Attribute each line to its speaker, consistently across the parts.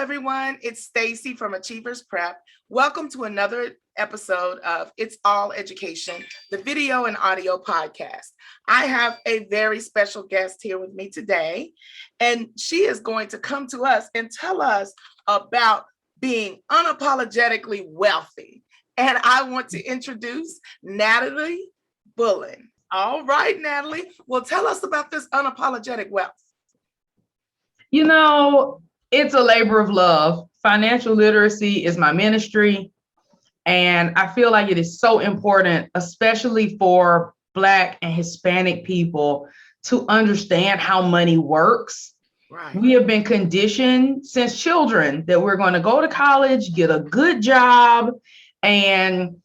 Speaker 1: everyone. It's Stacy from Achievers Prep. Welcome to another episode of It's All Education, the video and audio podcast. I have a very special guest here with me today, and she is going to come to us and tell us about being unapologetically wealthy. And I want to introduce Natalie Bullen. All right, Natalie. Well, tell us about this unapologetic wealth.
Speaker 2: You know, it's a labor of love. Financial literacy is my ministry. And I feel like it is so important, especially for Black and Hispanic people, to understand how money works. Right. We have been conditioned since children that we're going to go to college, get a good job, and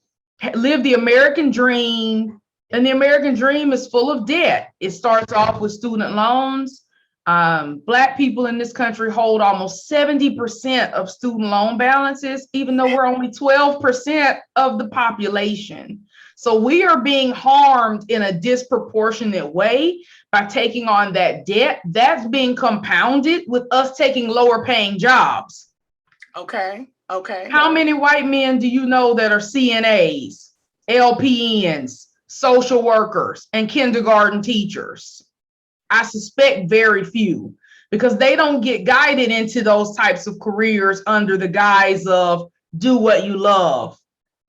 Speaker 2: live the American dream. And the American dream is full of debt. It starts off with student loans. Black people in this country hold almost 70% of student loan balances, even though we're only 12% of the population. So we are being harmed in a disproportionate way by taking on that debt. That's being compounded with us taking lower paying jobs.
Speaker 1: Okay.
Speaker 2: How many white men do you know that are CNAs, LPNs, social workers, and kindergarten teachers? I suspect very few, because they don't get guided into those types of careers under the guise of do what you love.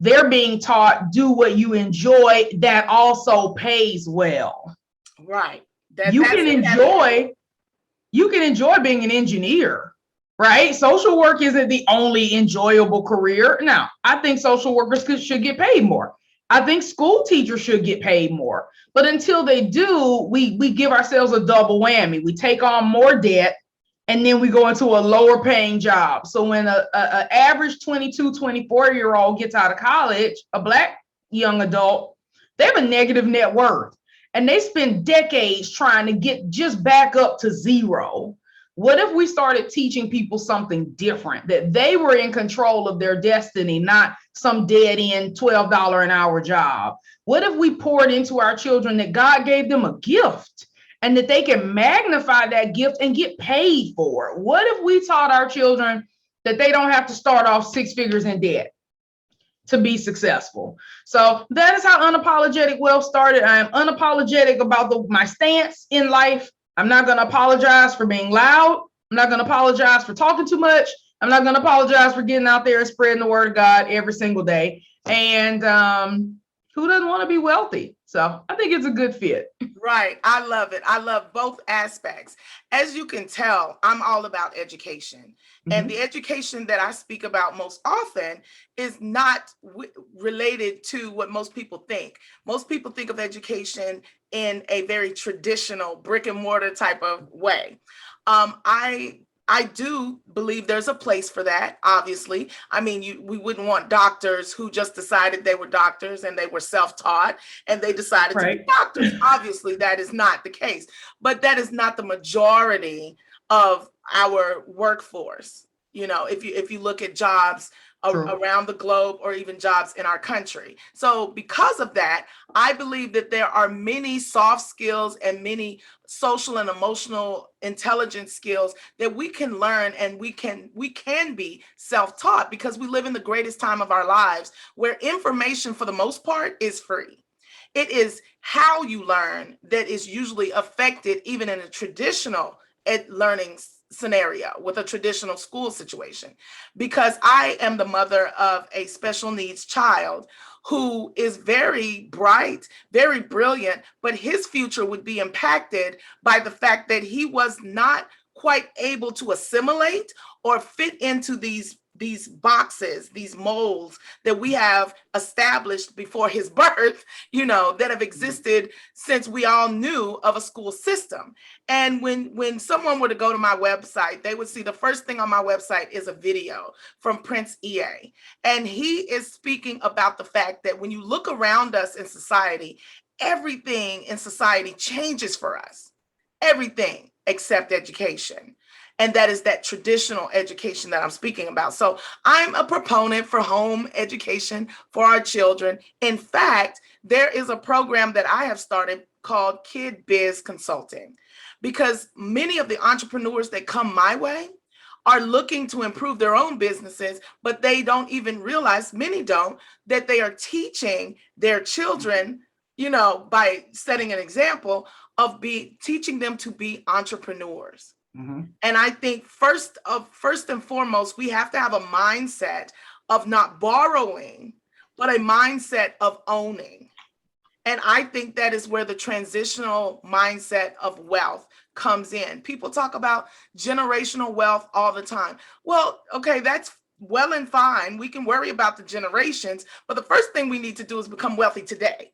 Speaker 2: They're being taught do what you enjoy, that also pays well.
Speaker 1: Right.
Speaker 2: You can enjoy being an engineer, right? Social work isn't the only enjoyable career. Now, I think social workers should get paid more. I think school teachers should get paid more. But until they do, we give ourselves a double whammy. We take on more debt, and then we go into a lower paying job. So when an average 22, 24-year-old gets out of college, a Black young adult, they have a negative net worth. And they spend decades trying to get just back up to zero. What if we started teaching people something different, that they were in control of their destiny, not some dead-end $12 an hour job? What if we poured into our children that God gave them a gift and that they can magnify that gift and get paid for it? What if we taught our children that they don't have to start off six figures in debt to be successful? So that is how Unapologetic Wealth started. I am unapologetic about my stance in life. I'm not going to apologize for being loud. I'm not going to apologize for talking too much. I'm not going to apologize for getting out there and spreading the word of God every single day. And who doesn't want to be wealthy? So I think it's a good fit.
Speaker 1: Right. I love it. I love both aspects. As you can tell, I'm all about education. Mm-hmm. And the education that I speak about most often is not related to what most people think. Most people think of education in a very traditional brick and mortar type of way. I do believe there's a place for that, obviously. I mean, we wouldn't want doctors who just decided they were doctors and they were self-taught and they decided to be doctors. Obviously, that is not the case, but that is not the majority of our workforce. You know, if you look at jobs around the globe or even jobs in our country. So because of that, I believe that there are many soft skills and many social and emotional intelligence skills that we can learn, and we can be self-taught, because we live in the greatest time of our lives where information for the most part is free. It is how you learn that is usually affected, even in a traditional learning scenario with a traditional school situation, because I am the mother of a special needs child who is very bright, very brilliant, but his future would be impacted by the fact that he was not quite able to assimilate or fit into these boxes, these molds that we have established before his birth, you know, that have existed since we all knew of a school system. And when someone were to go to my website, they would see the first thing on my website is a video from Prince EA. And he is speaking about the fact that when you look around us in society, everything in society changes for us, everything except education. And that is that traditional education that I'm speaking about. So I'm a proponent for home education for our children. In fact, there is a program that I have started called Kid Biz Consulting, because many of the entrepreneurs that come my way are looking to improve their own businesses, but they don't even realize, many don't, that they are teaching their children, by setting an example of teaching them to be entrepreneurs.
Speaker 2: Mm-hmm.
Speaker 1: And I think first and foremost, we have to have a mindset of not borrowing, but a mindset of owning. And I think that is where the transitional mindset of wealth comes in. People talk about generational wealth all the time. Well, okay, that's well and fine. We can worry about the generations, but the first thing we need to do is become wealthy today,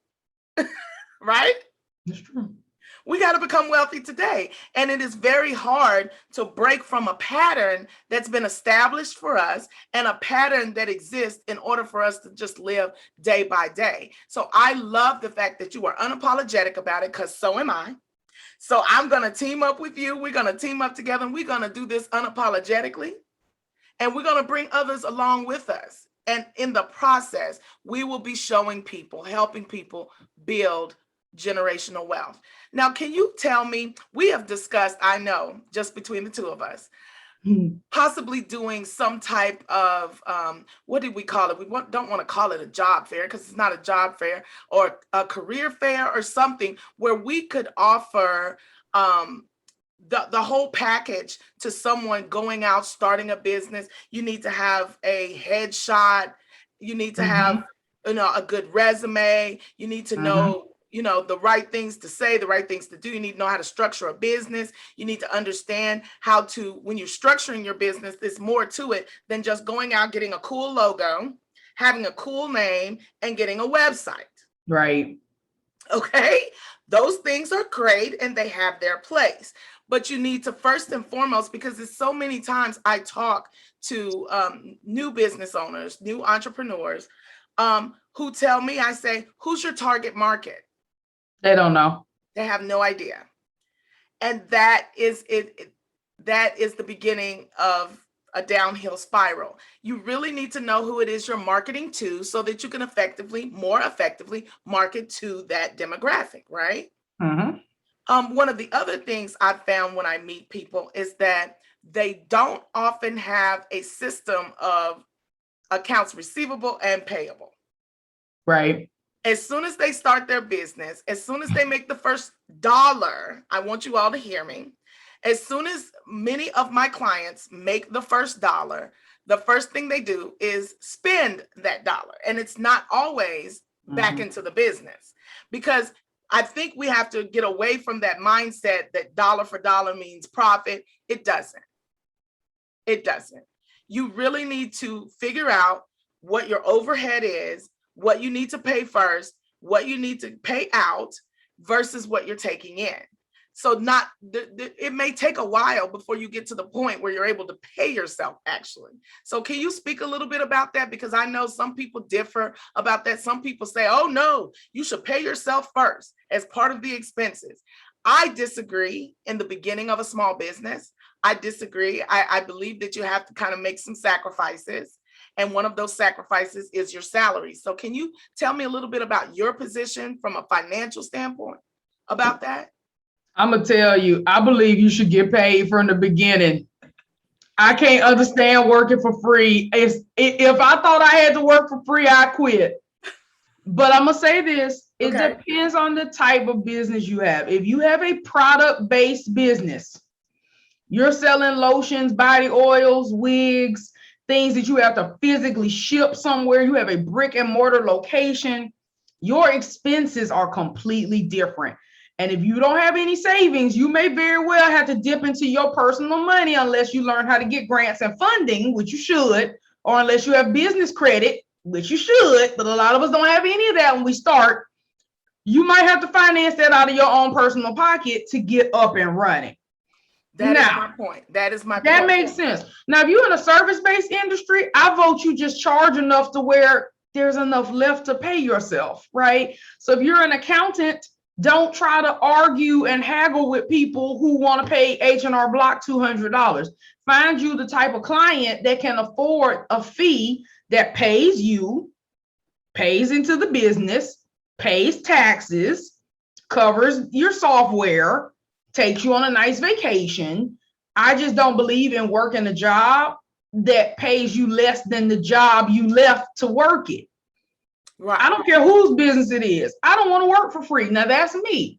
Speaker 1: right?
Speaker 2: That's true.
Speaker 1: We got to become wealthy today. And it is very hard to break from a pattern that's been established for us and a pattern that exists in order for us to just live day by day. So I love the fact that you are unapologetic about it, because so am I. So I'm going to team up with you. We're going to team up together, and we're going to do this unapologetically. And we're going to bring others along with us. And in the process, we will be showing people, helping people build generational wealth. Now, can you tell me, we have discussed, I know, just between the two of us, possibly doing some type of, what did we call it? We don't want to call it a job fair, because it's not a job fair, or a career fair or something where we could offer the whole package to someone going out, starting a business. You need to have a headshot. You need to have, a good resume. You need to know, the right things to say, the right things to do. You need to know how to structure a business. You need to understand how to, when you're structuring your business, there's more to it than just going out, getting a cool logo, having a cool name, and getting a website.
Speaker 2: Right.
Speaker 1: Okay. Those things are great and they have their place. But you need to first and foremost, because there's so many times I talk to new business owners, new entrepreneurs, who tell me, I say, who's your target market?
Speaker 2: They don't know.
Speaker 1: They have no idea. And that is it. That is the beginning of a downhill spiral. You really need to know who it is you're marketing to, so that you can more effectively market to that demographic, right? One of the other things I've found when I meet people is that they don't often have a system of accounts receivable and payable.
Speaker 2: Right.
Speaker 1: As soon as they start their business, as soon as they make the first dollar, I want you all to hear me. As soon as many of my clients make the first dollar, the first thing they do is spend that dollar. And it's not always back into the business, because I think we have to get away from that mindset that dollar for dollar means profit. It doesn't. It doesn't. You really need to figure out what your overhead is, what you need to pay first, what you need to pay out versus what you're taking in. So it may take a while before you get to the point where you're able to pay yourself, actually. So can you speak a little bit about that? Because I know some people differ about that. Some people say, oh no, you should pay yourself first as part of the expenses. I disagree in the beginning of a small business. I disagree. I believe that you have to kind of make some sacrifices. And one of those sacrifices is your salary. So can you tell me a little bit about your position from a financial standpoint about that?
Speaker 2: I'm going to tell you, I believe you should get paid from the beginning. I can't understand working for free. If I thought I had to work for free, I'd quit. But I'm going to say this. It depends on the type of business you have. If you have a product-based business, you're selling lotions, body oils, wigs, things that you have to physically ship somewhere. You have a brick and mortar location. Your expenses are completely different. And if you don't have any savings, you may very well have to dip into your personal money unless you learn how to get grants and funding, which you should, or unless you have business credit, which you should, but a lot of us don't have any of that when we start. You might have to finance that out of your own personal pocket to get up and running.
Speaker 1: That is my point. That is my point.
Speaker 2: That makes sense. Now, if you're in a service-based industry, I vote you just charge enough to where there's enough left to pay yourself, right? So if you're an accountant, don't try to argue and haggle with people who want to pay H&R Block $200. Find you the type of client that can afford a fee that pays you, pays into the business, pays taxes, covers your software, takes you on a nice vacation, I just don't believe in working a job that pays you less than the job you left to work it.
Speaker 1: Right.
Speaker 2: I don't care whose business it is. I don't want to work for free. Now that's me.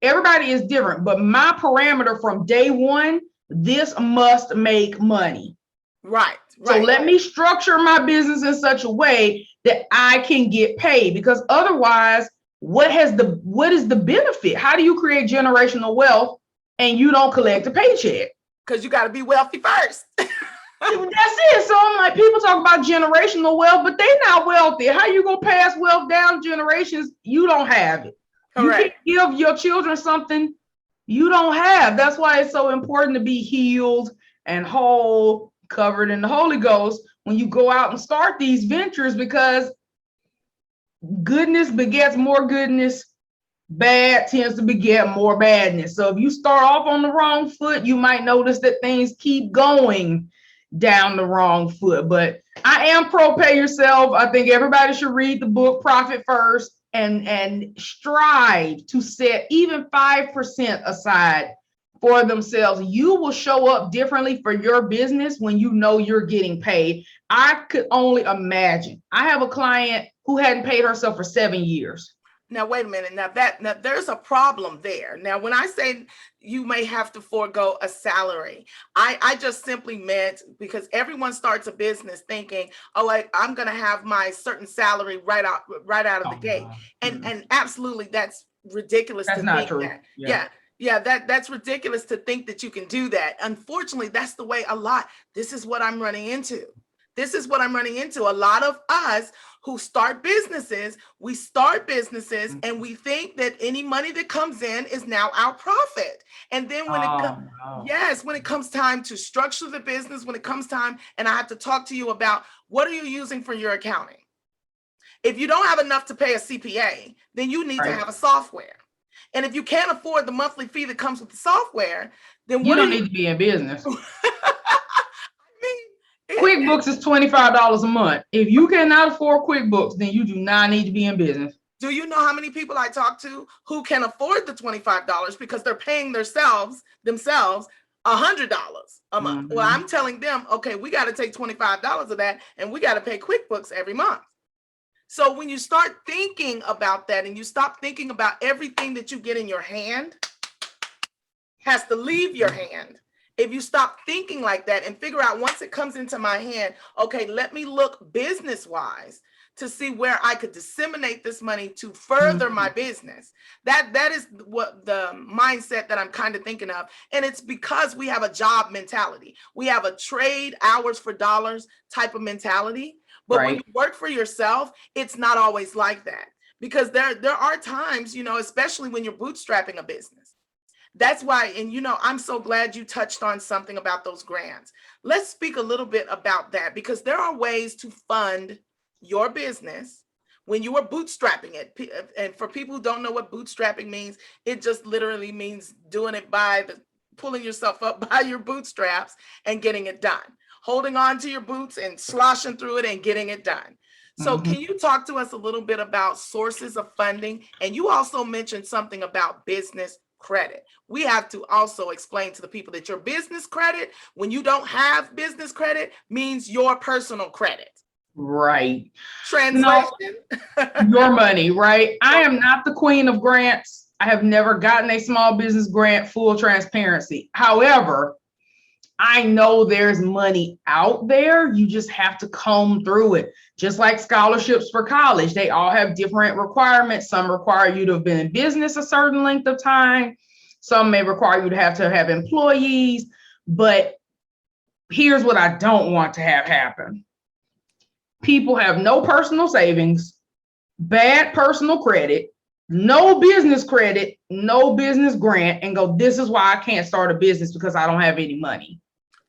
Speaker 2: Everybody is different, but my parameter from day one, this must make money.
Speaker 1: Right.
Speaker 2: So let me structure my business in such a way that I can get paid, because otherwise, what is the benefit? How do you create generational wealth and you don't collect a paycheck?
Speaker 1: Because you got to be wealthy first.
Speaker 2: That's it. So I'm like, people talk about generational wealth, but they're not wealthy. How you gonna pass wealth down generations? You don't have it. Correct. You can't give your children something you don't have. That's why it's so important to be healed and whole, covered in the Holy Ghost when you go out and start these ventures, because goodness begets more goodness. Bad tends to beget more badness. So if you start off on the wrong foot, you might notice that things keep going down the wrong foot. But I am pro pay yourself. I think everybody should read the book Profit First and strive to set even 5% aside for themselves. You will show up differently for your business when you know you're getting paid. I could only imagine. I have a client who hadn't paid herself for 7 years.
Speaker 1: Now, wait a minute. Now there's a problem there. Now, when I say you may have to forego a salary, I just simply meant because everyone starts a business thinking, oh, I'm going to have my certain salary right out of the gate. And absolutely, that's ridiculous. That's not true. That's ridiculous to think that you can do that. Unfortunately, that's the way this is what I'm running into. A lot of us who start businesses, and we think that any money that comes in is now our profit. And then when it comes time to structure the business, when it comes time, and I have to talk to you about what are you using for your accounting? If you don't have enough to pay a CPA, then you need to have a software. And if you can't afford the monthly fee that comes with the software, then
Speaker 2: you don't need to be in business. QuickBooks is $25 a month. If you cannot afford QuickBooks, then you do not need to be in business.
Speaker 1: Do you know how many people I talk to who can afford the $25 because they're paying themselves $100 a month? Well, I'm telling them, okay, we got to take $25 of that and we got to pay QuickBooks every month. So when you start thinking about that and you stop thinking about everything that you get in your hand has to leave your hand. If you stop thinking like that and figure out once it comes into my hand, okay, let me look business-wise to see where I could disseminate this money to further my business. That is what the mindset that I'm kind of thinking of. And it's because we have a job mentality. We have a trade hours for dollars type of mentality. But when you work for yourself, it's not always like that. Because there are times, especially when you're bootstrapping a business. That's why, and I'm so glad you touched on something about those grants. Let's speak a little bit about that, because there are ways to fund your business when you are bootstrapping it. And for people who don't know what bootstrapping means, it just literally means doing it pulling yourself up by your bootstraps and getting it done. Holding on to your boots and sloshing through it and getting it done. So can you talk to us a little bit about sources of funding? And you also mentioned something about business credit. We have to also explain to the people that your business credit, when you don't have business credit, means your personal credit.
Speaker 2: Right.
Speaker 1: Translation.
Speaker 2: Your money, right? I am not the queen of grants. I have never gotten a small business grant, full transparency. However, I know there's money out there. You just have to comb through it. Just like scholarships for college, they all have different requirements. Some require you to have been in business a certain length of time. Some may require you to have employees. But here's what I don't want to have happen. People have no personal savings, bad personal credit, no business credit, no business grant, and go, this is why I can't start a business because I don't have any money.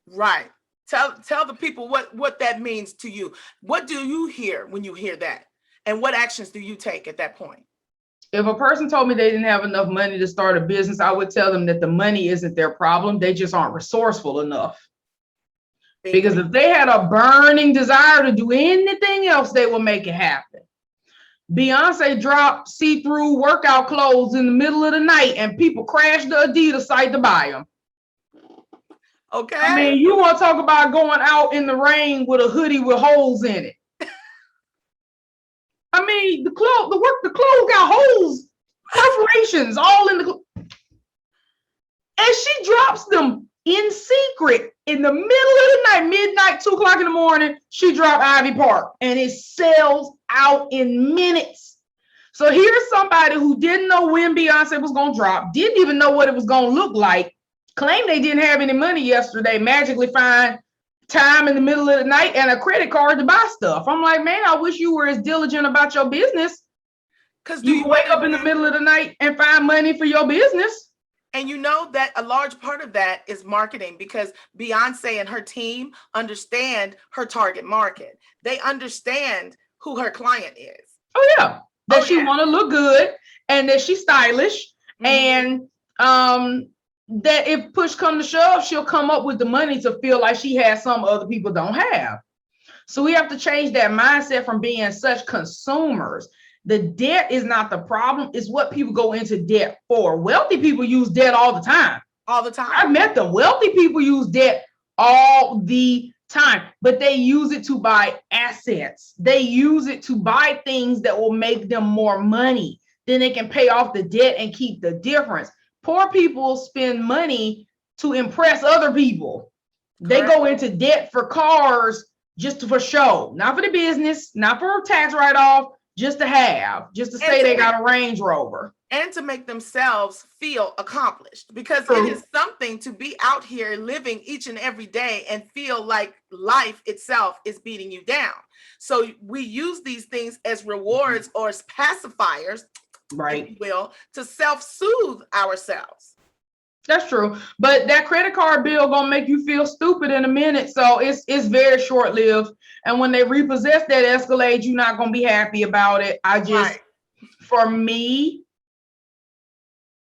Speaker 1: Right. Tell the people what that means to you. What do you hear when you hear that? And what actions do you take at that point?
Speaker 2: If a person told me they didn't have enough money to start a business, I would tell them that the money isn't their problem. They just aren't resourceful enough. Because if they had a burning desire to do anything else, they will make it happen. Beyonce dropped see-through workout clothes in the middle of the night and people crashed the Adidas site to buy them.
Speaker 1: Okay.
Speaker 2: I mean, you want to talk about going out in the rain with a hoodie with holes in it. I mean, the clothes got holes, perforations all in the and she drops them in secret in the middle of the night, midnight, 2 o'clock in the morning. She dropped Ivy Park and it sells out in minutes. So here's somebody who didn't know when Beyonce was going to drop, didn't even know what it was going to look like, claimed they didn't have any money yesterday, magically find time in the middle of the night and a credit card to buy stuff. I'm like, man, I wish you were as diligent about your business. Because you can wake up in the middle of the night and find money for your business.
Speaker 1: And you know that a large part of that is marketing, because Beyonce and her team understand her target market. They understand who her client is.
Speaker 2: Oh yeah, that she want to look good and that she's stylish, and that if push come to shove, she'll come up with the money to feel like she has some other people don't have. So we have to change that mindset from being such consumers. The debt is not the problem. It's what people go into debt for. Wealthy people use debt all the time.
Speaker 1: All the time.
Speaker 2: I met them. Wealthy people use debt all the time, but they use it to buy assets. They use it to buy things that will make them more money. Then they can pay off the debt and keep the difference. Poor people spend money to impress other people. Correct. They go into debt for cars just for show, not for the business, not for a tax write-off, just to have, just to say they got a Range Rover.
Speaker 1: And to make themselves feel accomplished, because it is something to be out here living each and every day and feel like life itself is beating you down. So we use these things as rewards or as pacifiers, right, if you will, to self-soothe ourselves.
Speaker 2: That's true. But that credit card bill gonna make you feel stupid in a minute. So it's very short-lived. And when they repossess that Escalade, you're not gonna be happy about it. For me,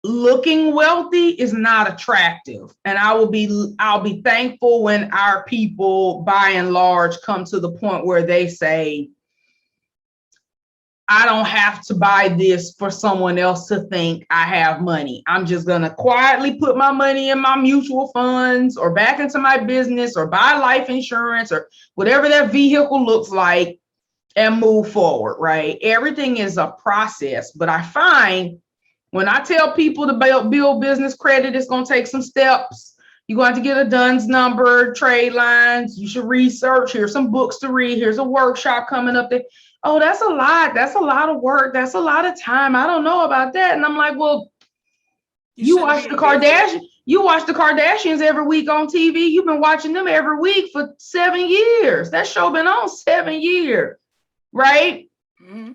Speaker 2: looking wealthy is not attractive. And I'll be thankful when our people by and large come to the point where they say, I don't have to buy this for someone else to think I have money. I'm just going to quietly put my money in my mutual funds or back into my business or buy life insurance or whatever that vehicle looks like and move forward, right? Everything is a process. But I find when I tell people to build business credit, it's going to take some steps. You're going to get a DUNS number, trade lines. You should research. Here's some books to read. Here's a workshop coming up there. Oh, that's a lot. That's a lot of work. That's a lot of time. I don't know about that. And I'm like, well, you watch the Kardashians. You watch the Kardashians every week on TV. You've been watching them every week for 7 years. That show been on 7 years, right? Mm-hmm.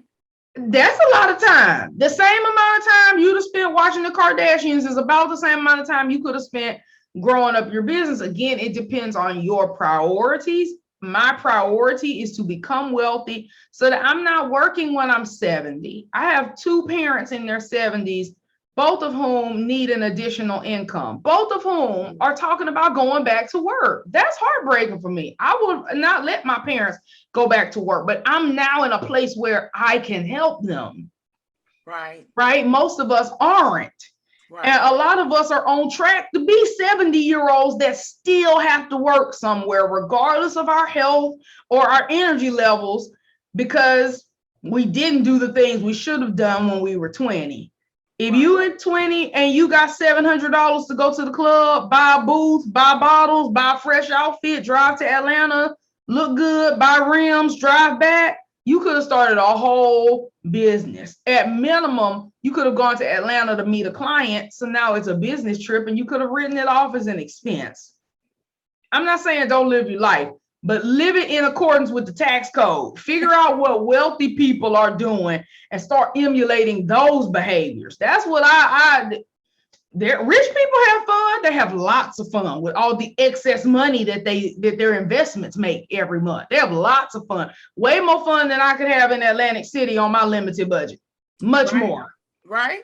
Speaker 2: That's a lot of time. The same amount of time you'd have spent watching the Kardashians is about the same amount of time you could have spent growing up your business. Again, it depends on your priorities. My priority is to become wealthy so that I'm not working when I'm 70. I have 2 parents in their 70s, both of whom need an additional income, both of whom are talking about going back to work. That's heartbreaking for me. I would not let my parents go back to work, but I'm now in a place where I can help them. Right? Most of us aren't. Right. And a lot of us are on track to be 70-year-olds that still have to work somewhere, regardless of our health or our energy levels, because we didn't do the things we should have done when we were 20. If you at 20 and you got $700 to go to the club, buy a booth, buy bottles, buy a fresh outfit, drive to Atlanta, look good, buy rims, drive back, you could have started a whole business. At minimum, you could have gone to Atlanta to meet a client. So now it's a business trip and you could have written it off as an expense. I'm not saying don't live your life, but live it in accordance with the tax code. Figure out what wealthy people are doing and start emulating those behaviors. That's what rich people have fun. They have lots of fun with all the excess money that their investments make every month. They have lots of fun, way more fun than I could have in Atlantic City on my limited budget. Much more.
Speaker 1: Right?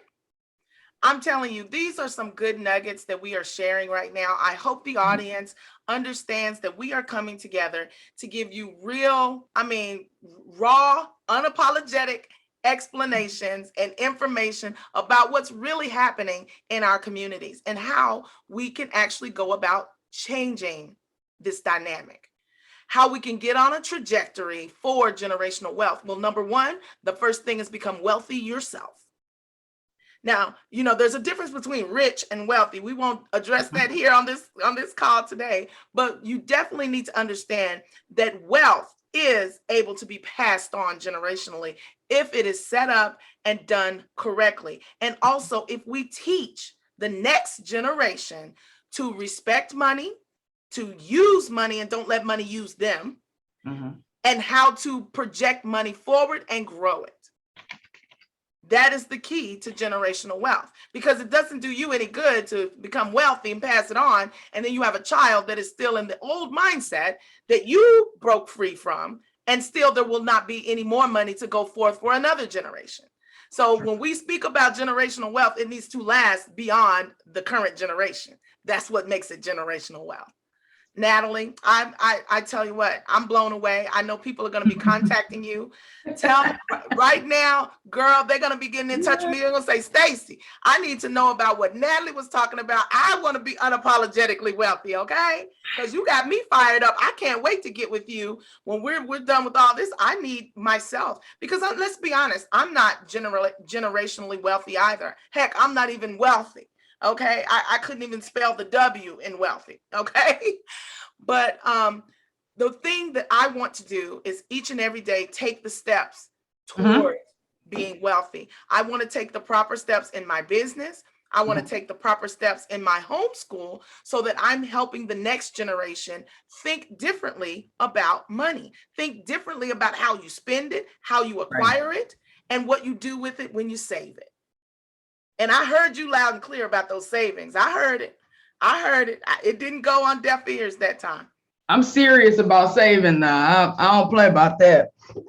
Speaker 1: I'm telling you, these are some good nuggets that we are sharing right now. I hope the audience understands that we are coming together to give you raw, unapologetic explanations and information about what's really happening in our communities and how we can actually go about changing this dynamic. How we can get on a trajectory for generational wealth. Well, number one, the first thing is become wealthy yourself. Now, there's a difference between rich and wealthy. We won't address that here on this call today, but you definitely need to understand that wealth is able to be passed on generationally if it is set up and done correctly. And also, if we teach the next generation to respect money, to use money and don't let money use them, and how to project money forward and grow it. That is the key to generational wealth, because it doesn't do you any good to become wealthy and pass it on, and then you have a child that is still in the old mindset that you broke free from, and still there will not be any more money to go forth for another generation. So when we speak about generational wealth, it needs to last beyond the current generation. That's what makes it generational wealth. Natalie, I tell you what, I'm blown away. I know people are going to be contacting you. Tell me right now, girl, they're going to be getting in touch with me. They're going to say, Stacey, I need to know about what Natalie was talking about. I want to be unapologetically wealthy, okay? Because you got me fired up. I can't wait to get with you when we're done with all this. I need myself, because let's be honest, I'm not generationally wealthy either. Heck, I'm not even wealthy. Okay, I couldn't even spell the W in wealthy. Okay, but the thing that I want to do is each and every day take the steps toward being wealthy. I want to take the proper steps in my business. I want to take the proper steps in my homeschool so that I'm helping the next generation think differently about money, think differently about how you spend it, how you acquire it, and what you do with it when you save it. And I heard you loud and clear about those savings. I heard it. It didn't go on deaf ears that time.
Speaker 2: I'm serious about saving now. I don't play about that.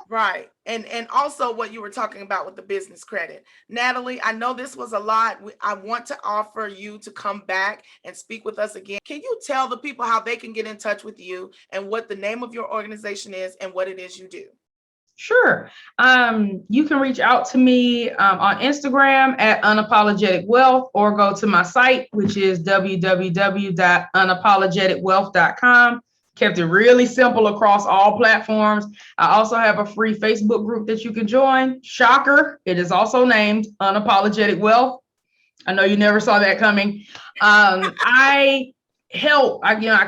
Speaker 1: Right. And also what you were talking about with the business credit. Natalie, I know this was a lot. I want to offer you to come back and speak with us again. Can you tell the people how they can get in touch with you and what the name of your organization is and what it is you do?
Speaker 2: Sure. You can reach out to me on Instagram at Unapologetic Wealth, or go to my site, which is www.unapologeticwealth.com. Kept it really simple across all platforms. I also have a free Facebook group that you can join. Shocker, it is also named Unapologetic Wealth. I know you never saw that coming. I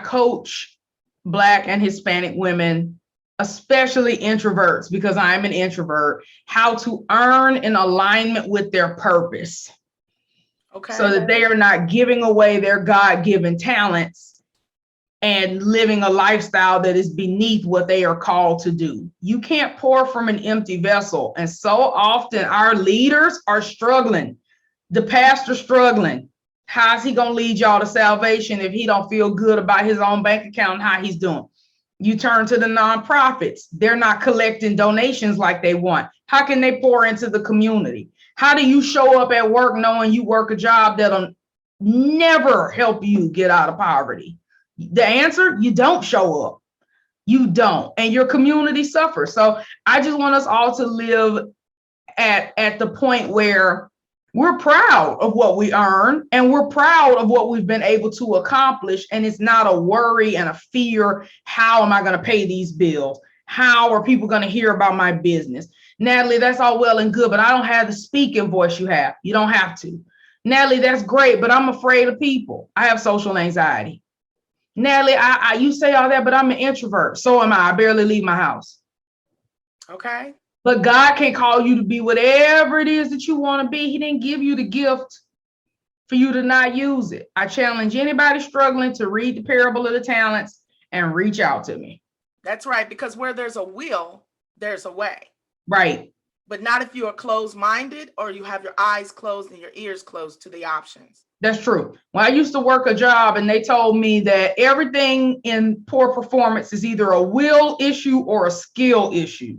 Speaker 2: coach Black and Hispanic women, especially introverts, because I'm an introvert, how to earn in alignment with their purpose. Okay. So that they are not giving away their God-given talents and living a lifestyle that is beneath what they are called to do. You can't pour from an empty vessel. And so often our leaders are struggling. The pastor's struggling. How's he gonna lead y'all to salvation if he don't feel good about his own bank account and how he's doing? You turn to the nonprofits. They're not collecting donations like they want. How can they pour into the community? How do you show up at work knowing you work a job that'll never help you get out of poverty? The answer, you don't show up. You don't. And your community suffers. So I just want us all to live at the point where we're proud of what we earn and we're proud of what we've been able to accomplish. And it's not a worry and a fear. How am I going to pay these bills? How are people going to hear about my business? Natalie, that's all well and good, but I don't have the speaking voice you have. You don't have to. Natalie, that's great, but I'm afraid of people. I have social anxiety. Natalie, you say all that, but I'm an introvert. So am I. I barely leave my house.
Speaker 1: Okay.
Speaker 2: But God can call you to be whatever it is that you want to be. He didn't give you the gift for you to not use it. I challenge anybody struggling to read the parable of the talents and reach out to me.
Speaker 1: That's right, because where there's a will, there's a way.
Speaker 2: Right.
Speaker 1: But not if you are closed-minded or you have your eyes closed and your ears closed to the options.
Speaker 2: That's true. When I used to work a job and they told me that everything in poor performance is either a will issue or a skill issue.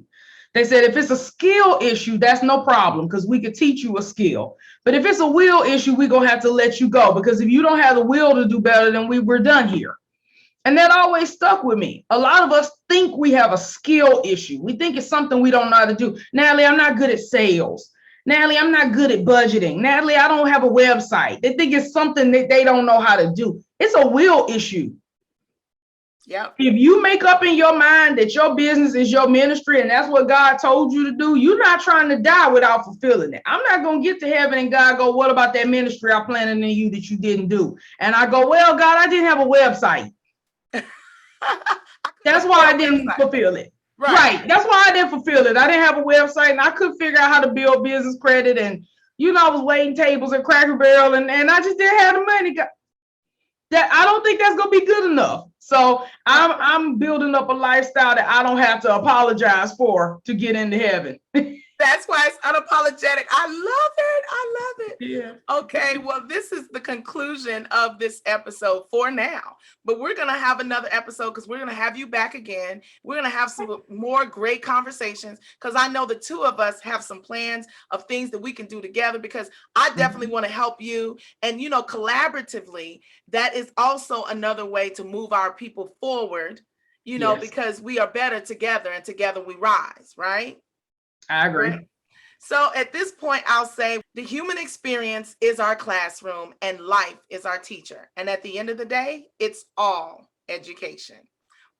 Speaker 2: They said, if it's a skill issue, that's no problem because we could teach you a skill. But if it's a will issue, we're going to have to let you go because if you don't have the will to do better, then we're done here. And that always stuck with me. A lot of us think we have a skill issue. We think it's something we don't know how to do. Natalie, I'm not good at sales. Natalie, I'm not good at budgeting. Natalie, I don't have a website. They think it's something that they don't know how to do. It's a will issue.
Speaker 1: Yep.
Speaker 2: If you make up in your mind that your business is your ministry and that's what God told you to do, you're not trying to die without fulfilling it. I'm not going to get to heaven and God go, what about that ministry I planted in you that you didn't do? And I go, well, God, I didn't have a website. That's why I didn't fulfill it. Right. That's why I didn't fulfill it. I didn't have a website and I couldn't figure out how to build business credit. And, I was waiting tables at Cracker Barrel and I just didn't have the money. That I don't think that's gonna be good enough. So I'm building up a lifestyle that I don't have to apologize for to get into heaven.
Speaker 1: That's why it's unapologetic. I love it. I love it.
Speaker 2: Yeah.
Speaker 1: Okay, well, this is the conclusion of this episode for now. But we're going to have another episode because we're going to have you back again. We're going to have some more great conversations because I know the two of us have some plans of things that we can do together because I definitely want to help you. And, collaboratively, that is also another way to move our people forward,
Speaker 2: Yes.
Speaker 1: because we are better together and together we rise, right?
Speaker 2: I agree.
Speaker 1: Right? So at this point, I'll say the human experience is our classroom and life is our teacher. And at the end of the day, it's all education.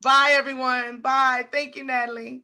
Speaker 1: Bye, everyone. Bye. Thank you, Natalie.